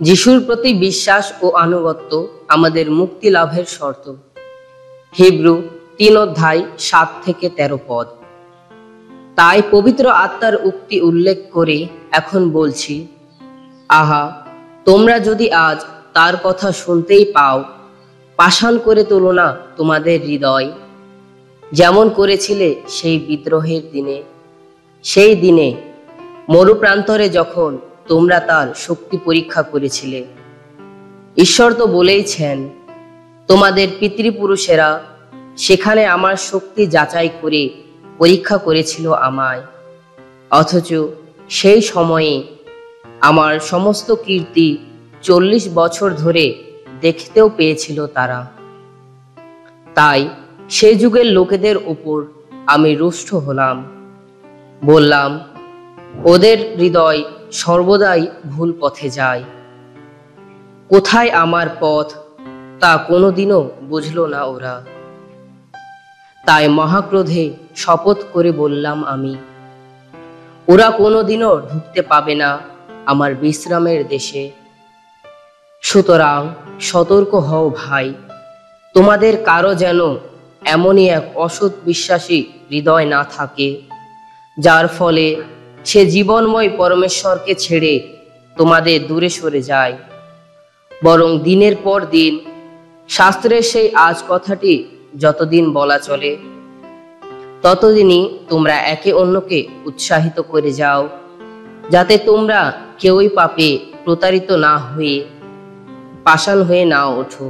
যিশুর প্রতি বিশ্বাস ও আনুগত্য আমাদের মুক্তি লাভের শর্ত। হিব্রু 3:7-13 তাই পবিত্র আত্মার উক্তি উল্লেখ করে এখন বলছি, আহা, তোমরা যদি আজ তার কথা শুনতেই পাও, পাষাণ করে তোলো না তোমাদের হৃদয়, যেমন করেছিলে সেই বিদ্রোহের দিনে, সেই দিনে মরুপ্রান্তরে যখন তোমরা তার শক্তি পরীক্ষা করেছিলে। ঈশ্বর তো বলেইছেন, তোমাদের পিতৃপুরুষেরা সেখানে আমার শক্তি যাচাই করে পরীক্ষা করেছিল আমায়, অথচ সেই সময়ে আমার সমস্ত কীর্তি 40 বছর ধরে দেখতেও পেয়েছিল তারা। তাই সে যুগের লোকেদের উপর আমি রুষ্ট হলাম, বললাম, ওদের হৃদয় সর্বদাই ভুল পথে যায়। কোথায় আমার পথ তা কোনোদিনও বুঝল না ওরা। তাই মহাক্রোধে শপথ করে বললাম আমি, ওরা কোনোদিনও ঢুকতে পাবে না আমার বিশ্রামের দেশে। সুতরাং সতর্ক হও ভাই, তোমাদের কারো যেন এমনই এক অসৎ বিশ্বাসী হৃদয় না থাকে, যার ফলে সে জীবনময় পরমেশ্বরকে ছেড়ে তোমাদের দূরে সরে যায়। বরং দিনের পর দিন শাস্ত্রের সেই আজ কথাটি যতদিন বলা চলে, ততদিনই তোমরা একে অন্যকে উৎসাহিত করে যাও, যাতে তোমরা কেউই পাপে প্রতারিত না হয়ে পাষাণ হয়ে না ওঠো।